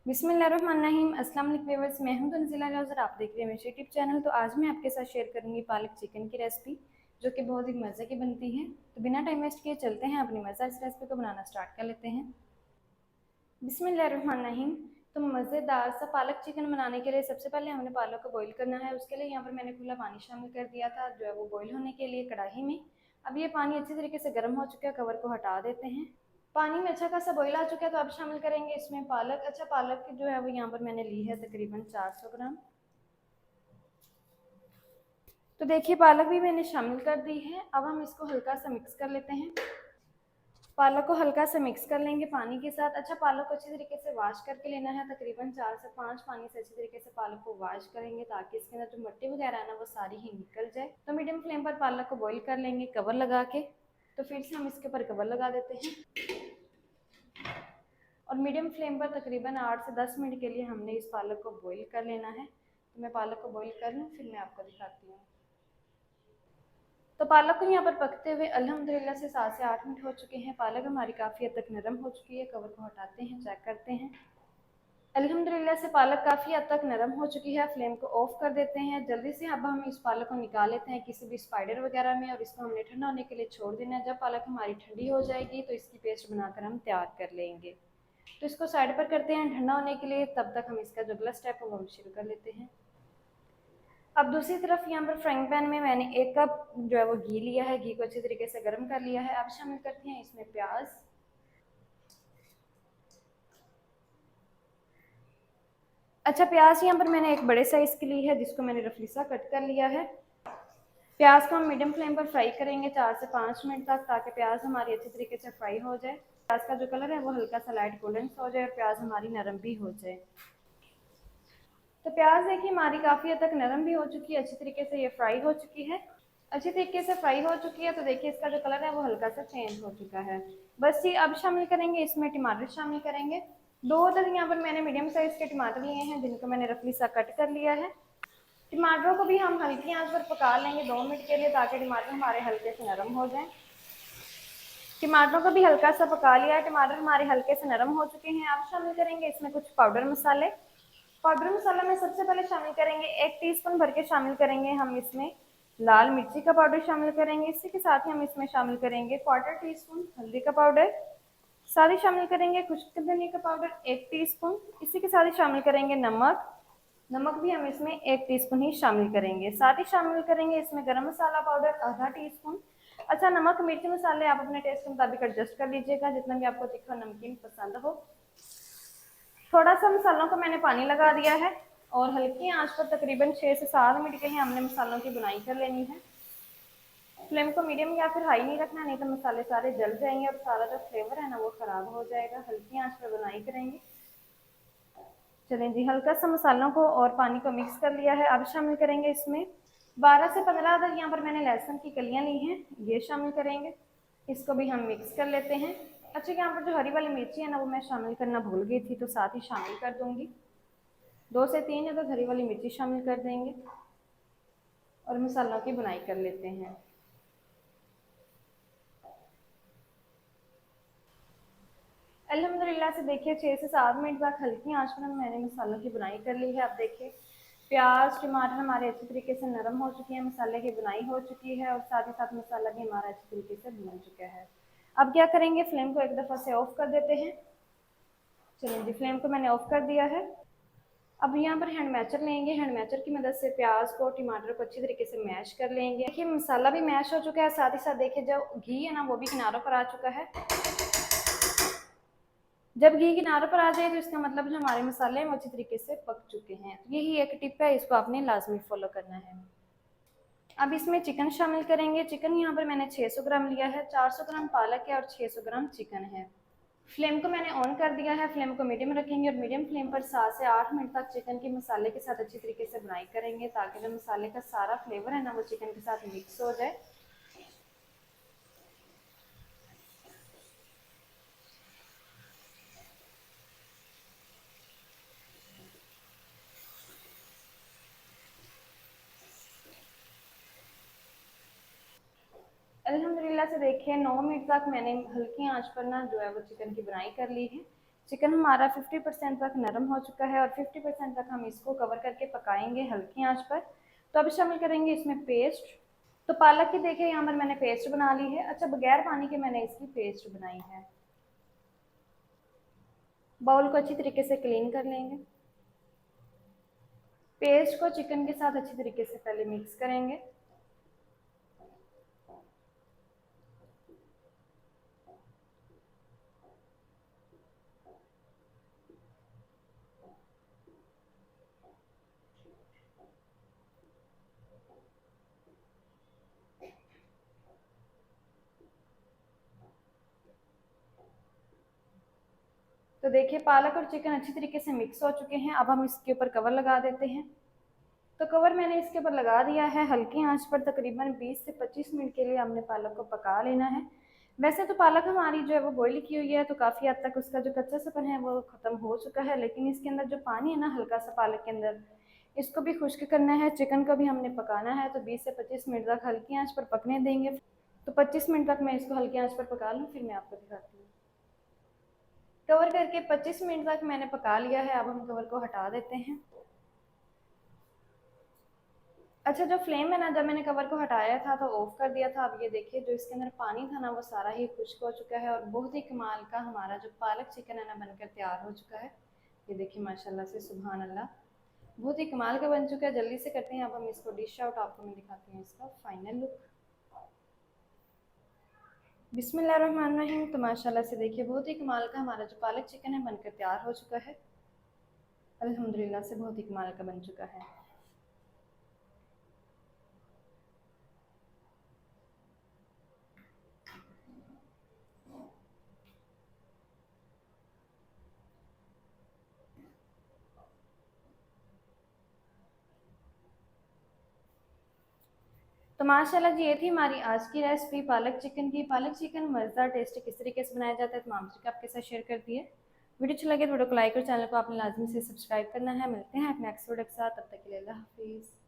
बिस्मिल्लाहिर्रहमानिर्रहीम। अस्सलाम वालेकुम व्यूअर्स, मैं हूं तंजीला और आप देख रहे हैं मेरे यूट्यूब चैनल। तो आज मैं आपके साथ शेयर करूंगी पालक चिकन की रेसिपी, जो कि बहुत ही मज़े की बनती है। तो बिना टाइम वेस्ट किए चलते हैं अपनी मज़ेदार इस रेसिपी को बनाना स्टार्ट कर लेते हैं। बिस्मिल्लाहिर्रहमानिर्रहीम। तो मज़ेदार सा पालक चिकन बनाने के लिए सबसे पहले हमने पालक को बॉईल करना है। उसके लिए यहाँ पर मैंने खुला पानी शामिल कर दिया था, जो है वो बॉईल होने के लिए कढ़ाई में। अब ये पानी अच्छी तरीके से गर्म हो चुका है, कवर को हटा देते हैं। पानी में अच्छा खासा बॉईल आ चुका है, तो अब शामिल करेंगे इसमें पालक। अच्छा, पालक जो है वो यहाँ पर मैंने ली है तकरीबन 400 ग्राम। तो देखिए पालक भी मैंने शामिल कर दी है। अब हम इसको हल्का सा मिक्स कर लेते हैं। पालक को हल्का सा मिक्स कर लेंगे पानी के साथ। अच्छा, पालक को अच्छी तरीके से वॉश करके लेना है। तकरीबन 4 से 5 पानी से अच्छी तरीके से पालक को वॉश करेंगे, ताकि इसके अंदर जो मिट्टी वगैरह है ना वो सारी ही निकल जाए। तो मीडियम फ्लेम पर पालक को बॉईल कर लेंगे कवर लगा के। तो फिर से हम इसके ऊपर कवर लगा देते हैं और मीडियम फ्लेम पर तकरीबन 8 से 10 मिनट के लिए हमने इस पालक को बॉईल कर लेना है। तो मैं पालक को बॉईल कर लूँ, फिर मैं आपको दिखाती हूँ। तो पालक को यहाँ पर पकते हुए अल्हम्दुलिल्लाह से 7 से 8 मिनट हो चुके हैं। पालक हमारी काफ़ी हद तक नरम हो चुकी है। कवर को हटाते हैं, चेक करते हैं। अल्हम्दुलिल्लाह से पालक काफ़ी हद तक नरम हो चुकी है। फ्लेम को ऑफ कर देते हैं जल्दी से। अब हम इस पालक को निकाल लेते हैं किसी भी स्पाइडर वगैरह में, और इसको हमने ठंडा होने के लिए छोड़ देना है। जब पालक हमारी ठंडी हो जाएगी तो इसकी पेस्ट बनाकर हम तैयार कर लेंगे। तो इसको साइड पर करते हैं ठंडा होने के लिए। तब तक हम इसका जो अगला स्टेप है वो हम शुरू कर लेते हैं। अब दूसरी तरफ यहाँ पर फ्राइंग पैन में मैंने 1 कप जो है वो घी लिया है। घी को अच्छी तरीके से गर्म कर लिया है। अब शामिल करते हैं इसमें प्याज। अच्छा, प्याज यहाँ पर मैंने एक बड़े साइज की ली है, जिसको मैंने रफली सा कट कर लिया है। प्याज को हम मीडियम फ्लेम पर फ्राई करेंगे 4 से 5 मिनट तक, ताकि प्याज हमारी अच्छी तरीके से फ्राई हो जाए। प्याज का जो कलर है वो हल्का सा लाइट गोल्डन सा हो जाए और प्याज हमारी नरम भी हो जाए। तो प्याज देखिए हमारी काफ़ी हद तक नरम भी हो चुकी है, अच्छी तरीके से ये फ्राई हो चुकी है। अच्छी तरीके से फ्राई हो चुकी है। तो देखिए इसका जो कलर है वो हल्का सा चेंज हो चुका है। बस ये अब शामिल करेंगे इसमें टमाटर शामिल करेंगे। 2 अदद यहाँ पर मैंने मीडियम साइज के टमाटर लिए हैं, जिनको मैंने रफली सा कट कर लिया है। टमाटरों को भी हम हल्की आंच पर पका लेंगे 2 मिनट के लिए, ताकि टमाटर हमारे हल्के से नरम हो जाएं। टमाटरों को भी हल्का सा पका लिया है, टमाटर हमारे हल्के से नरम हो चुके हैं। अब शामिल करेंगे इसमें कुछ पाउडर मसाले। पाउडर मसाला में सबसे पहले शामिल करेंगे 1 टीस्पून भर के शामिल करेंगे हम इसमें लाल मिर्ची का पाउडर शामिल करेंगे। इसी के साथ ही हम इसमें शामिल करेंगे 1/4 टीस्पून हल्दी का पाउडर। साथ ही शामिल करेंगे खुश्क धनिया का पाउडर 1 टीस्पून। इसी के साथ ही शामिल करेंगे नमक। नमक भी हम इसमें 1 टीस्पून ही शामिल करेंगे। साथ ही शामिल करेंगे इसमें गरम मसाला पाउडर आधा टीस्पून। अच्छा, नमक मिर्च मसाले आप अपने टेस्ट के मुताबिक एडजस्ट कर लीजिएगा, जितना भी आपको तीखा नमकीन पसंद हो। थोड़ा सा मसालों को मैंने पानी लगा दिया है और हल्की आंच पर तकरीबन 6 से 7 मिनट के लिए हमने मसालों की बुनाई कर लेनी है। फ्लेम को मीडियम या फिर हाई नहीं रखना, नहीं तो मसाले सारे जल जाएंगे और सारा जो फ्लेवर है ना वो खराब हो जाएगा। हल्की आंच पर बुनाई करेंगे। चलें जी, हल्का सा मसालों को और पानी को मिक्स कर लिया है। अब शामिल करेंगे इसमें 12 से 15 अदद यहाँ पर मैंने लहसुन की कलियाँ ली हैं, ये शामिल करेंगे। इसको भी हम मिक्स कर लेते हैं। अच्छा, यहाँ पर जो हरी वाली मिर्ची है ना वो मैं शामिल करना भूल गई थी, तो साथ ही शामिल कर दूंगी। 2 से 3 अदद हरी वाली मिर्ची शामिल कर देंगे और मसालों की बुनाई कर लेते हैं। अल्हम्दुलिल्लाह से देखिए 6 से 7 मिनट तक हल्की आंच पर मैंने मसालों की बुनाई कर ली है। अब देखिए प्याज टमाटर हमारे अच्छी तरीके से नरम हो चुकी है, मसाले की बुनाई हो चुकी है और साथ ही साथ मसाला भी हमारा अच्छी तरीके से भुन चुका है। अब क्या करेंगे, फ्लेम को एक दफ़ा से ऑफ कर देते हैं। चलिए जी, फ्लेम को मैंने ऑफ कर दिया है। अब यहाँ पर हैंड मैचर लेंगे। हैंड मैचर की मदद से प्याज को टमाटर को अच्छी तरीके से मैश कर लेंगे। देखिए मसाला भी मैश हो चुका है, साथ ही साथ देखिए जो घी है ना वो भी किनारों पर आ चुका है। जब घी किनारों पर आ जाए तो इसका मतलब जो हमारे मसाले हैं वो अच्छी तरीके से पक चुके हैं। तो यही एक टिप है, इसको आपने लाजमी फॉलो करना है। अब इसमें चिकन शामिल करेंगे। चिकन यहाँ पर मैंने 600 ग्राम लिया है। 400 ग्राम पालक है और 600 ग्राम चिकन है। फ्लेम को मैंने ऑन कर दिया है। फ्लेम को मीडियम रखेंगे और मीडियम फ्लेम पर 7 से 8 मिनट तक चिकन के मसाले के साथ अच्छी तरीके से बुनाई करेंगे, ताकि जो मसाले का सारा फ्लेवर है ना वो चिकन के साथ मिक्स हो जाए। अल्हम्दुलिल्लाह से देखिए 9 मिनट तक मैंने हल्की आंच पर ना जो है वो चिकन की बुनाई कर ली है। चिकन हमारा 50% तक नरम हो चुका है और 50% तक हम इसको कवर करके पकाएंगे हल्की आंच पर। तो अब शामिल करेंगे इसमें पेस्ट। तो पालक की देखिए यहाँ पर मैंने पेस्ट बना ली है। अच्छा, बगैर पानी के मैंने इसकी पेस्ट बनाई है। बाउल को अच्छी तरीके से क्लीन कर लेंगे। पेस्ट को चिकन के साथ अच्छी तरीके से पहले मिक्स करेंगे। तो देखिए पालक और चिकन अच्छी तरीके से मिक्स हो चुके हैं। अब हम इसके ऊपर कवर लगा देते हैं। तो कवर मैंने इसके ऊपर लगा दिया है। हल्की आंच पर तकरीबन 20 से 25 मिनट के लिए हमने पालक को पका लेना है। वैसे तो पालक हमारी जो है वो बॉईल की हुई है, तो काफ़ी हद तक उसका जो कच्चा सपन है वो ख़त्म हो चुका है, लेकिन इसके अंदर जो पानी है ना हल्का सा पालक के अंदर, इसको भी खुश्क करना है। चिकन को भी हमने पकाना है, तो 20 से 25 मिनट तक हल्की आंच पर पकने देंगे। तो 25 मिनट तक मैं इसको हल्की आंच पर पका लूँ, फिर मैं आपको दिखाती हूँ। कवर करके 25 मिनट तक मैंने पका लिया है। अब हम कवर को हटा देते हैं। अच्छा, जो फ्लेम है ना, जब मैंने कवर को हटाया था तो ऑफ कर दिया था। अब ये देखिए जो इसके अंदर पानी था ना वो सारा ही खुश्क हो चुका है और बहुत ही कमाल का हमारा जो पालक चिकन है ना बनकर तैयार हो चुका है। ये देखिए माशाल्लाह से, सुभान अल्लाह, बहुत ही कमाल का बन चुका है। जल्दी से करते हैं अब हम इसको डिश आउट। आपको मैं दिखाती हूँ इसका फाइनल लुक। बिस्मिल्लाहिर्रहमानिर्रहीम। तो माशाल्लाह से देखिए बहुत ही कमाल का हमारा जो पालक चिकन है बनकर तैयार हो चुका है। अल्हम्दुलिल्लाह से बहुत ही कमाल का बन चुका है। तो माशाल्लाह जी, ये थी हमारी आज की रेसिपी पालक चिकन की। पालक चिकन मज़ेदार टेस्टी किस तरीके से बनाया जाता है तो माम जी आपके साथ शेयर कर दिए। वीडियो अच्छा लगे तो वीडियो को लाइक और चैनल को आपने लाजमी से सब्सक्राइब करना है। मिलते हैं अपने नेक्स्ट वीडियो के साथ, तब तक के लिए अल्लाह हाफिज़।